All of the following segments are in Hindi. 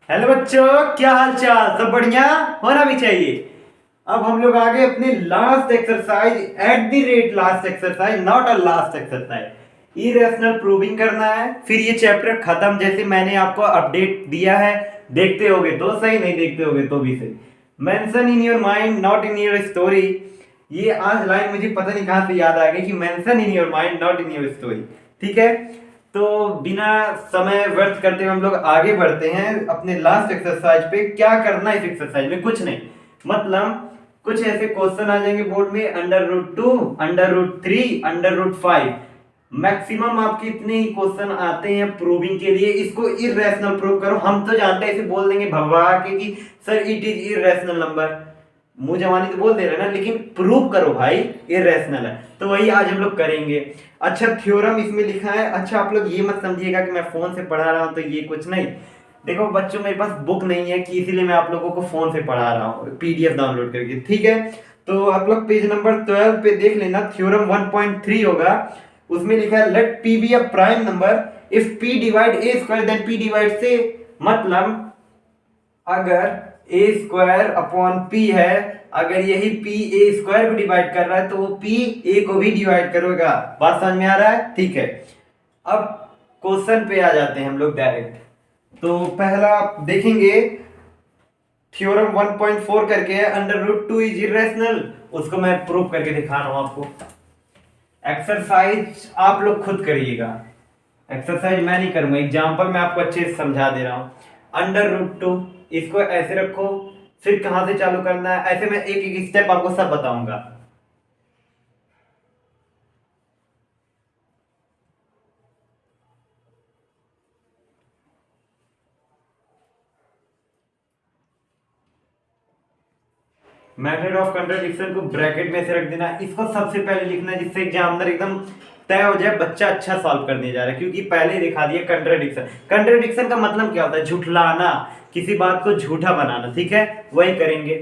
हेलो बच्चों, क्या हाल चाल? सब बढ़िया होना भी चाहिए। अब हम लोग आगे अपने last exercise, at the rate last exercise, not a last exercise, irrational proving करना है। फिर ये चैप्टर खत्म, जैसे मैंने आपको अपडेट दिया है। देखते होगे तो सही, नहीं देखते होगे तो भी सही। Mention in your mind not in your story. ये आज लाइन मुझे पता नहीं कहां से याद आ गई कि mention in your mind not in your story. ठीक है, तो बिना समय व्यर्थ करते हुए हम लोग आगे बढ़ते हैं अपने लास्ट एक्सरसाइज पे। क्या करना है इस एक्सरसाइज में? कुछ नहीं, मतलब कुछ ऐसे क्वेश्चन आ जाएंगे बोर्ड में, under root 2, under root 3, under root 5। Maximum आपके इतने ही क्वेश्चन आते हैं प्रूविंग के लिए। इसको इरेशनल प्रूव करो। हम तो जानते हैं, इसे बोल देंगे भगवा के कि sir it is irrational number. मुंह जवानी तो बोल दे रहे ना, लेकिन प्रूव करो भाई इरेशनल है। तो वही आज हम लोग करेंगे। अच्छा, थ्योरम इसमें लिखा है। अच्छा, आप लोग ये मत समझिएगा कि मैं फोन से पढ़ा रहा हूं तो ये कुछ नहीं। देखो बच्चों, मेरे पास बुक नहीं है कि इसीलिए मैं आप लोगों को फोन से पढ़ा रहा हूँ पीडीएफ डाउनलोड करके। ठीक है, तो आप लोग पेज नंबर 12 पे देख लेना, थ्योरम 1.3 होगा। उसमें लिखा है let P be a prime number if P divide A square then P divide से। मतलब अगर ए स्क्वायर अपॉन पी है, अगर यही पी ए स्क्वायर को डिवाइड कर रहा है तो वो पी ए को भी डिवाइड करेगा। बात समझ में आ रहा है? ठीक है, अब क्वेश्चन पे आ जाते हैं हम लोग डायरेक्ट। तो पहला आप देखेंगे, थ्योरम 1.4 करके है, अंडर रूट 2 इज इरेशनल। उसको मैं प्रूव करके दिखा रहा हूं आपको। एक्सरसाइज आप लोग खुद करिएगा, एक्सरसाइज मैं नहीं करूंगा, एग्जांपल मैं आपको अच्छे से समझा दे रहा हूं। अंडर रूट 2, इसको ऐसे रखो। फिर कहां से चालू करना है, ऐसे मैं एक एक स्टेप आपको सब बताऊंगा। मेथड ऑफ कंट्राडिक्शन को ब्रैकेट में से रख देना। इसको सबसे पहले लिखना है जिससे एग्जामिनर एकदम तय हो जाए बच्चा अच्छा सॉल्व करने जा रहा है, क्योंकि पहले ही दिखा दिया कंट्राडिक्शन। कंट्राडिक्शन का मतलब क्या होता है? झुठलाना, किसी बात को झूठा बनाना। ठीक है, वही करेंगे।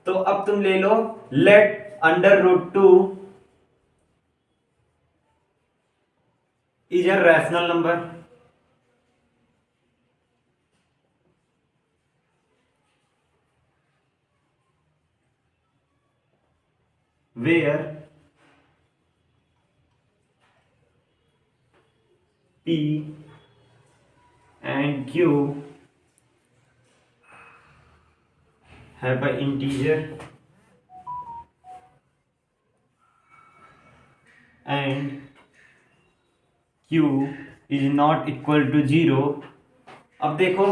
तो अब तुम ले लो, let under root 2 is a rational number where p and q have an integer and q is not equal to 0। अब देखो,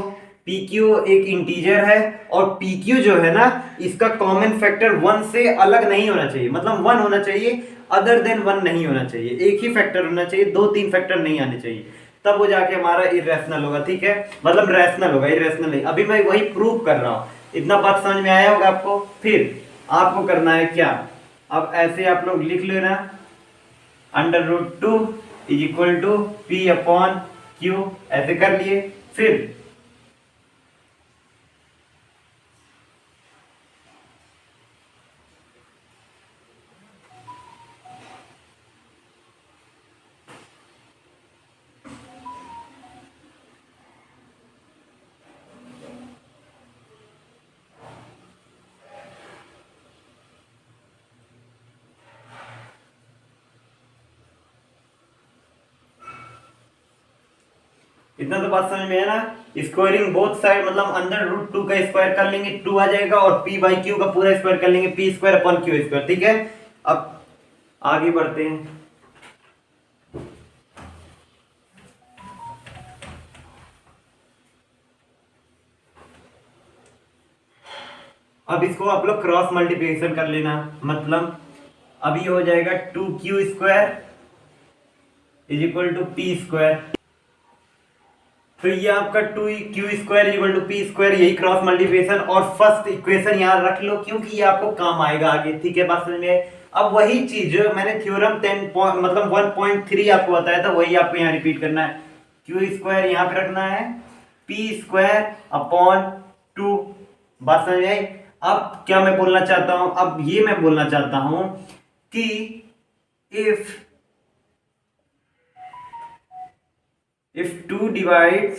PQ एक इंटीजर है और PQ जो है ना, इसका कॉमन फैक्टर 1 से अलग नहीं होना चाहिए। मतलब 1 होना चाहिए, अदर देन 1 नहीं होना चाहिए। एक ही फैक्टर होना चाहिए, दो तीन फैक्टर नहीं आने चाहिए, तब वो जाके हमारा इरेशनल होगा। ठीक है, मतलब रैशनल होगा, इरेशनल नहीं। अभी मैं वही प्रूव कर रहा हूं। इतना बात समझ में आया होगा आपको। फिर आपको करना है क्या, अब ऐसे आप लोग लिख लेना, under root 2 is equal to P upon Q, ऐसे कर लिए। फिर इतना तो बात समझ में है ना। स्क्वायरिंग बोथ साइड, मतलब अंडर रूट 2 का स्क्वायर कर लेंगे 2 आ जाएगा, और पी बाई क्यू का पूरा स्क्वायर कर लेंगे P square upon Q square. ठीक है, अब आगे बढ़ते हैं। अब इसको आप लोग क्रॉस मल्टीप्लिकेशन कर लेना। मतलब अब ये हो जाएगा 2Q² is equal to P square. तो ये आपका 2Q² equal to P square, यही क्रॉस मल्टीप्लिकेशन और फर्स्ट इक्वेशन यहाँ रख लो, क्योंकि ये आपको काम आएगा आगे। ठीक है, बात समझ में? अब वही चीज जो मैंने थ्योरम 10 मतलब 1.3 आपको बताया था, वही आपको यहाँ रिपीट करना है। Q² यहाँ पे रखना है, P² अपॉन 2। बात समझ में आई? अब क्या मैं बोलना चाहता हूं, अब ये मैं बोलना चाहता हूं कि if if 2 divides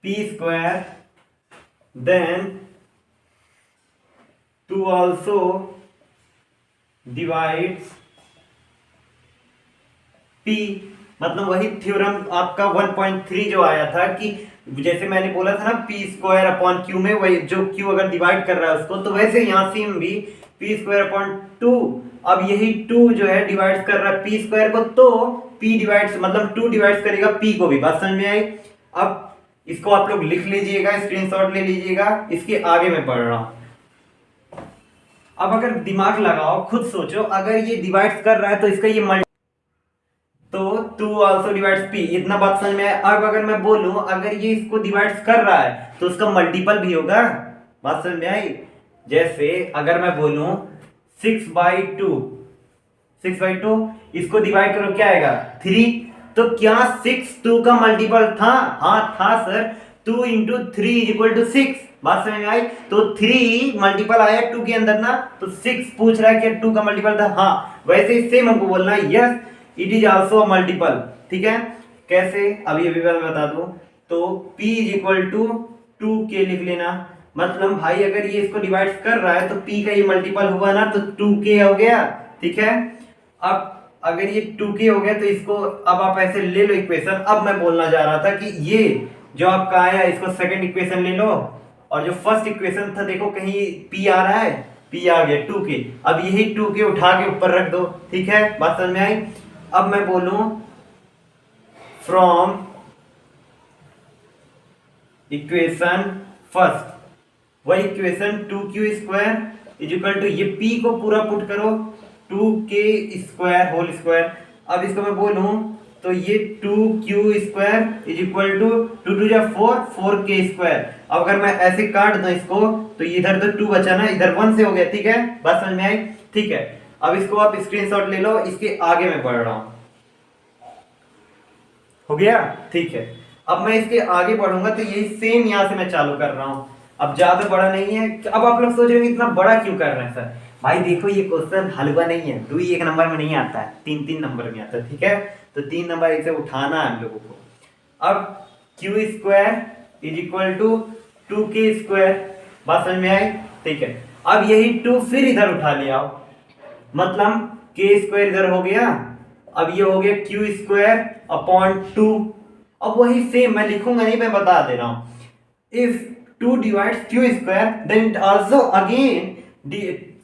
p square, then 2 also divides p, मतलब वही थ्योरम आपका 1.3 जो आया था कि जैसे मैंने बोला था ना p स्क्वायर अपॉन q में, वही जो q अगर डिवाइड कर रहा है उसको, तो वैसे यहाँ सेम भी p स्क्वायर अपॉन 2, अब यही 2 जो है डिवाइड कर रहा है p स्क्वायर को, तो p डिवाइड्स मतलब 2 डिवाइड करेगा p को भी। बात समझ में आई? अब इसको आप लोग लिख लीजिएगा, स्क्रीनशॉट ले लीजिएगा, इसके आगे मैं पढ़ रहा हूं। अब अगर दिमाग लगाओ, खुद सोचो, अगर ये डिवाइड कर रहा है तो इसका ये तो 2 आल्सो डिवाइड्स p, इतना बात समझ में आया? अब अगर मैं बोलूं अगर ये इसको डिवाइड कर रहा है तो उसका मल्टीपल भी होगा। बात समझ में आई? जैसे अगर मैं बोलूं 6/2, 6/2 इसको डिवाइड करो, क्या आएगा 3, तो क्या 6 2 का मल्टीपल था? हाँ था सर, 2 इंटू 3 इक्वल टू 6। बात समझ में आई? तो 3 मल्टीपल आया 2 के अंदर ना, तो 6 पूछ रहा है कि 2 का मल्टीपल था। हाँ, वैसे ही सेम हमको बोलना है yes it is also a multiple. ठीक है, कैसे अब ये भी मैं बता दूं, तो p is equal to 2k लिख लेना, मतलब भाई अगर ये इसको डिवाइड कर रहा है तो p का ये मल्टीपल हुआ ना, तो 2k हो गया। ठीक है, अब अगर ये 2k हो गया तो इसको अब आप ऐसे ले लो इक्वेशन। अब मैं बोलना जा रहा था कि ये जो आपका आया इसको सेकंड इक्वेशन ले लो, और जो फर्स्ट इक्वेशन था देखो कहीं p आ रहा है, p आ गया 2k, अब यही 2k उठा के ऊपर रख दो। ठीक है, बात समझ में आई? अब मैं बोलूं फ्रॉम इक्वेशन फर्स्ट, वही equation 2q square is equal to, ये p को पूरा पुट करो 2k स्क्वायर होल स्क्वायर। अब इसको मैं बोलूं तो ये 2q square is equal to 2 2 जा 4, 4k स्क्वायर। अब अगर मैं ऐसे काट दूं इसको तो इधर तो 2 बचा ना, इधर 1 से हो गया। ठीक है, बात समझ में आई? ठीक है, अब इसको आप स्क्रीनशॉट ले लो, इसके आगे मैं पढ़ रहा हूं। हो गया? ठीक है, अब मैं इसके आगे बढ़ूंगा तो यही सेम यहां से मैं चालू कर रहा हूं। अब ज्यादा बड़ा नहीं है। अब आप लोग सोच रहे हो इतना बड़ा क्यों कर रहे हैं सर? भाई देखो ये क्वेश्चन हलवा नहीं है, 2 ही 1 नंबर में नहीं आता है, 3 नंबर में आता है। ठीक है, तो 3 नंबर इसे उठाना है हम लोगों को। अब q square is equal to 2k square, बात समझ में आई? ठीक है, अब यही 2 फिर इधर उठा ले आओ, मतलब k स्क्वायर इधर हो गया, अब ये हो गया q स्क्वायर अपॉन 2। अब वही सेम मैं लिखूंगा नहीं, मैं बता दे रहा हूं। If 2 divides q square then it also again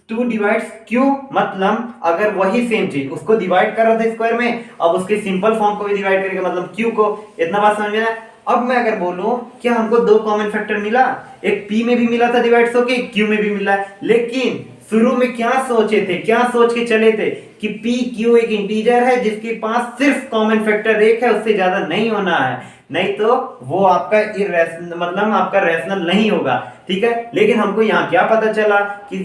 2 divides q, मतलब अगर वही सेम चीज उसको डिवाइड कर रहा था स्क्वायर में, अब उसके सिंपल फॉर्म को भी डिवाइड करेगा, मतलब q को। इतना बात समझ में आया? अब मैं अगर बोलूं क्या हमको 2 कॉमन फैक्टर मिला, एक p में भी मिला था डिवाइड होके, q में भी मिला, लेकिन शुरू में क्या सोचे थे, क्या सोच के चले थे कि p q एक इंटीजर है जिसके पास सिर्फ कॉमन फैक्टर 1 है, उससे ज्यादा नहीं होना है, नहीं तो वो आपका इरेशनल मतलब आपका रैशनल नहीं होगा। ठीक है, लेकिन हमको यहाँ क्या पता चला कि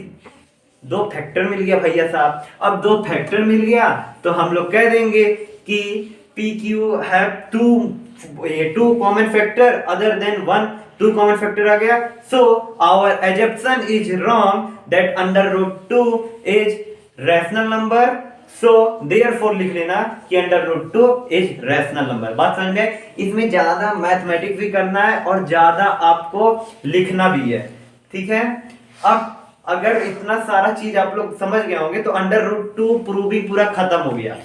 2 फैक्टर मिल गया भैया साहब। अब 2 फैक्टर मिल गया तो हम लोग कह देंगे कि p q have 2 common factor other than 1, 2 common factor आ गया। So our assumption is wrong that under root 2 is rational number, so therefore लिख लेना कि under root 2 is rational number. बात समझ में? इसमें ज्यादा मैथमेटिक्स भी करना है और ज्यादा आपको लिखना भी है। ठीक है, अब अगर इतना सारा चीज आप लोग समझ गए होंगे तो अंडर रूट 2 प्रूविंग पूरा खत्म हो गया।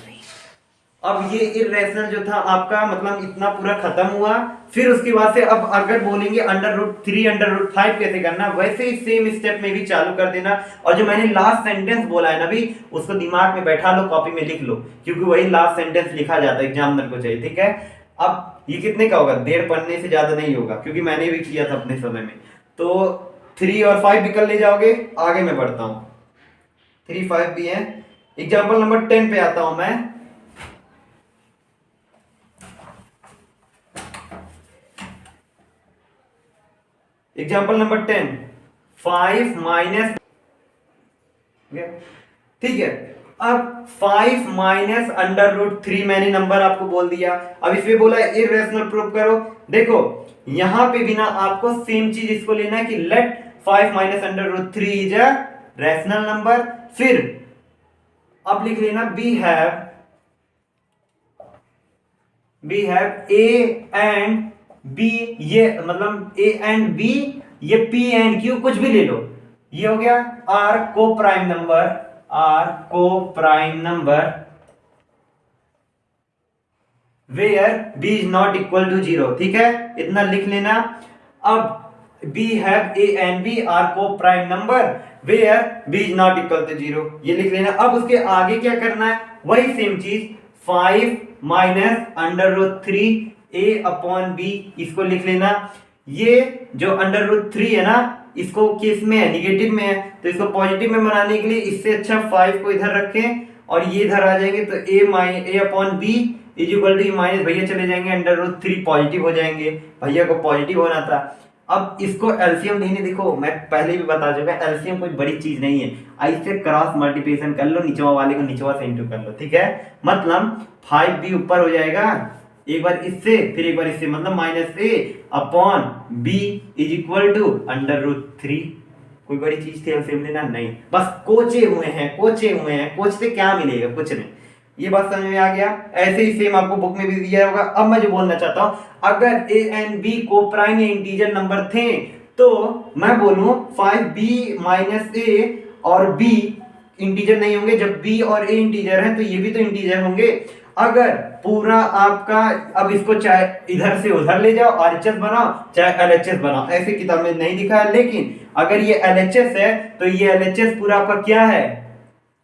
अब ये इरेशनल जो था आपका मतलब इतना पूरा खत्म हुआ। फिर उसके बाद से अब अगर बोलेंगे अंडर रूट 3 अंडर रूट 5 कैसे करना, वैसे ही सेम स्टेप में भी चालू कर देना। और जो मैंने लास्ट सेंटेंस बोला है ना भी, उसको दिमाग में बैठा लो, कॉपी में लिख लो, क्योंकि वही लास्ट सेंटेंस लिखा जाता है, एग्जामिनर को चाहिए। ठीक है, अब ये कितने का होगा? 1.5 पन्ने से ज्यादा नहीं होगा, क्योंकि मैंने भी किया था अपने समय में। तो 3 और 5 निकल ले जाओगे। आगे मैं बढ़ता हूं, 3 5 भी है। एग्जाम्पल नंबर 10 पे आता हूं मैं। एग्जाम्पल नंबर 10, 5 माइनस, ठीक है, अब 5 माइनस अंडर रूट 3 मैंने नंबर आपको बोल दिया। अब इसमें बोला इरेशनल प्रूव करो। देखो यहां पे भी ना आपको सेम चीज इसको लेना है कि let 5 minus under root 3 is a rational number. फिर अब लिख लेना we have a and B, ये मतलब ए एंड बी, ये पी एंड क्यू, कुछ भी ले लो, ये हो गया are coprime number, are coprime number where B is not equal to zero. ठीक है, इतना लिख लेना। अब we have A and B are coprime number where B is not equal to zero, ये लिख लेना। अब उसके आगे क्या करना है, वही सेम चीज, 5 माइनस अंडर रूट 3 ए अपॉन बी, इसको लिख लेना। ये जो अंडर रूट 3 है ना, इसको किस में है, निगेटिव में है, तो इसको पॉजिटिव में बनाने के लिए इससे अच्छा 5 को इधर रखें और ये इधर आ जाएंगे, तो A upon B is equal to minus, भैया चले जाएंगे, अंडर रूट 3 पॉजिटिव हो जाएंगे, भैया को पॉजिटिव होना था। अब इसको एलसीएम लेने, देखो मैं पहले भी बता चुका, एलसीएम कोई बड़ी चीज नहीं है, ऐसे क्रॉस मल्टीप्लिकेशन कर लो, निचवा वाले को निचवा से इंटू कर लो। ठीक है, मतलब 5b ऊपर हो जाएगा, एक बार इससे फिर एक बार इससे, मतलब minus A upon B is equal to under root 3। कोई बड़ी चीज थी एलसीएम लेना? नहीं, बस कोचे हुए हैं, कोच से क्या मिलेगा, कुछ नहीं। ये बात समझ में आ गया। ऐसे ही सेम आपको बुक में भी दिया होगा। अब मैं जो बोलना चाहता हूं, अगर ए एंड बी को प्राइम या इंटीजर नंबर थे तो मैं बोलूं 5b माइनस ए और b इंटीजर नहीं होंगे, जब b और a इंटीजर हैं तो ये भी तो इंटीजर होंगे। अगर पूरा आपका, अब इसको चाहे इधर से उधर ले जाओ, RHS बनाओ चाहे LHS बनाओ, ऐसे किताब में नहीं दिखा है, लेकिन अगर ये LHS है तो ये LHS पूरा आपका क्या है,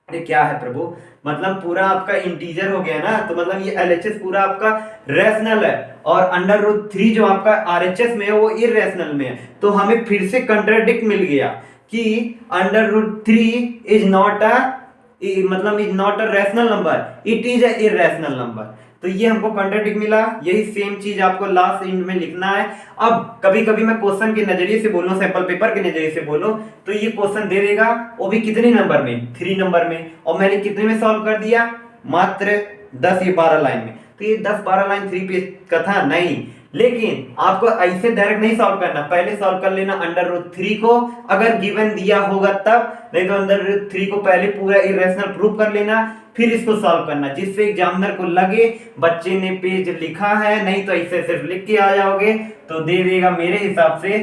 अरे क्या है प्रभु, मतलब पूरा आपका इंटीजर हो गया ना, तो मतलब ये LHS पूरा आपका रैशनल है, और अंडर रूट 3 जो आपका RHS में है वो इररेशनल में है। तो हमें फिर से कंट्राडिक्ट मिल गया कि under root 3 is not a, मतलब is not a rational number, it is a irrational number. तो ये हमको कंट्राडिक्ट मिला। यही सेम चीज आपको लास्ट एंड में लिखना है। अब कभी कभी मैं क्वेश्चन के नजरिए से बोलूं, सैंपल पेपर के नजरिए से बोलूं, तो ये क्वेश्चन दे देगा, वो भी कितने नंबर में, 3 नंबर में, और मैंने कितने में सॉल्व कर दिया, मात्र 10 या 12 लाइन में। तो ये 10-12 लाइन 3 पेज का था नहीं, लेकिन आपको ऐसे डायरेक्ट नहीं सॉल्व करना, पहले सॉल्व कर लेना अंडर रूट 3 को, अगर गिवन दिया होगा तब, नहीं तो अंडर रूट 3 को पहले पूरा इरेशनल प्रूव कर लेना, फिर इसको सॉल्व करना, जिससे एग्जामिनर को लगे बच्चे ने पेज लिखा है, नहीं तो ऐसे सिर्फ लिख के आ जाओगे तो दे देगा मेरे हिसाब से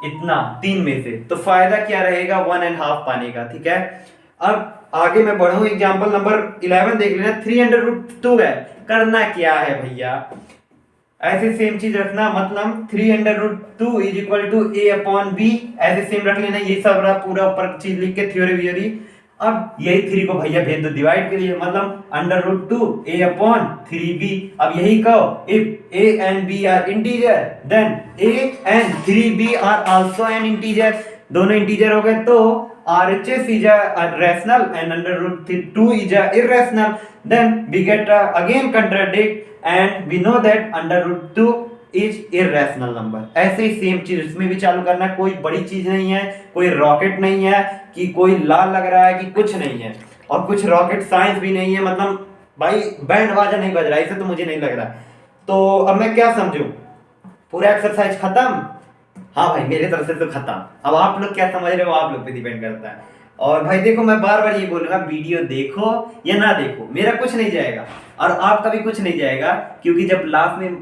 इतना 3 में से। तो फायदा क्या रहेगा, 1.5 पाने का। ठीक है, अब आगे मैं बढ़ूं, एग्जांपल नंबर 11 देख लेना। 3 अंडर रूट 2 है, करना क्या है भैया, ऐसे सेम चीज रखना, मतलब 3 under root 2 is equal to A upon B, ऐसे सेम रख लेना। ये सब रहा पूरा ऊपर चीज लिख के थ्योरी व्योरी। अब यही 3 को भैया भेज दो डिवाइड के लिए, मतलब अंडर रूट 2 ए अपॉन 3b। अब यही कहो, if a and b are integer then a and 3b are also an integer, दोनों इंटीजर हो गए तो RHS is a rational and under root 2 is a irrational, then we get again contradict and we know that under root 2 is irrational number। ऐसे ही सेम चीज इसमें भी चालू करना, कोई बड़ी चीज नहीं है, कोई रॉकेट नहीं है कि कोई लाल लग रहा है कि कुछ नहीं है, और कुछ रॉकेट साइंस भी नहीं है, मतलब भाई बैंड बाजा नहीं बज रहा है, इसे तो मुझे नहीं लग रहा। तो अब मैं क्या समझूं, पूरा एक्सरसाइज खत्म? हाँ भाई मेरे तरफ से तो खत्म। अब आप लोग क्या समझ रहे हो, आप लोग पे डिपेंड करता है। और भाई देखो, मैं बार बार ये बोलूंगा, वीडियो देखो या ना देखो, मेरा कुछ नहीं जाएगा और आपका भी कुछ नहीं जाएगा, क्योंकि जब लास्ट में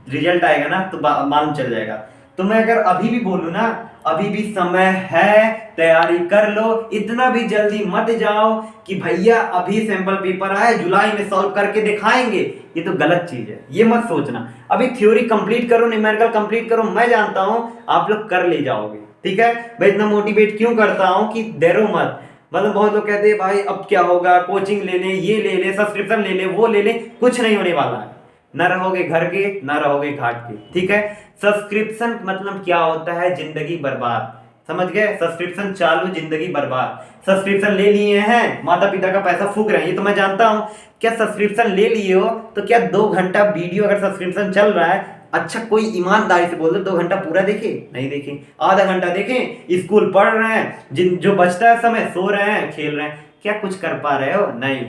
रिजल्ट आएगा ना तो मालूम चल जाएगा। तो मैं अगर अभी भी बोलूं ना, अभी भी समय है, तैयारी कर लो, इतना भी जल्दी मत जाओ कि भैया अभी सैंपल पेपर आए जुलाई में सॉल्व करके दिखाएंगे, ये तो गलत चीज है, ये मत सोचना। अभी थ्योरी कंप्लीट करो, न्यूमेरिकल कंप्लीट करो, मैं जानता हूं आप लोग कर ले जाओगे। ठीक है, मैं इतना मोटिवेट क्यों करता हूं कि डरो मत। मतलब बहुत लोग कहते हैं भाई अब क्या होगा, कोचिंग ले ले, ये ले ले, सब्सक्रिप्शन ले ले, वो ले ले, कुछ नहीं होने वाला है, ना रहोगे घर के ना रहोगे घाट के। ठीक है, सब्सक्रिप्शन मतलब क्या होता है, जिंदगी बर्बाद, समझ गए, सब्सक्रिप्शन चालू जिंदगी बर्बाद। सब्सक्रिप्शन ले लिए हैं, माता पिता का पैसा फूक रहे हैं, ये तो मैं जानता हूं। क्या सब्सक्रिप्शन ले लिए हो तो क्या 2 घंटा वीडियो अगर सब्सक्रिप्शन चल रहा है, अच्छा कोई ईमानदारी से बोल दो 2 घंटा पूरा देखे, नहीं देखे, आधा घंटा देखें, स्कूल पढ़ रहे हैं, जिन जो बचता है समय सो रहे हैं, खेल रहे हैं, क्या कुछ कर पा रहे हो, नहीं।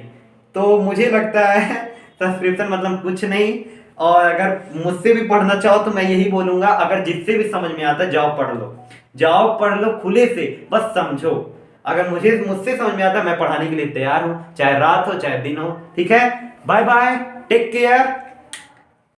तो मुझे लगता है सब्सक्रिप्शन मतलब कुछ नहीं। और अगर मुझसे भी पढ़ना चाहो तो मैं यही बोलूंगा, अगर जिससे भी समझ में आता जाओ पढ़ लो, जाओ पढ़ लो खुले से, बस समझो। अगर मुझसे समझ में आता मैं पढ़ाने के लिए तैयार हूं, चाहे रात हो चाहे दिन हो। ठीक है, बाय बाय, टेक केयर।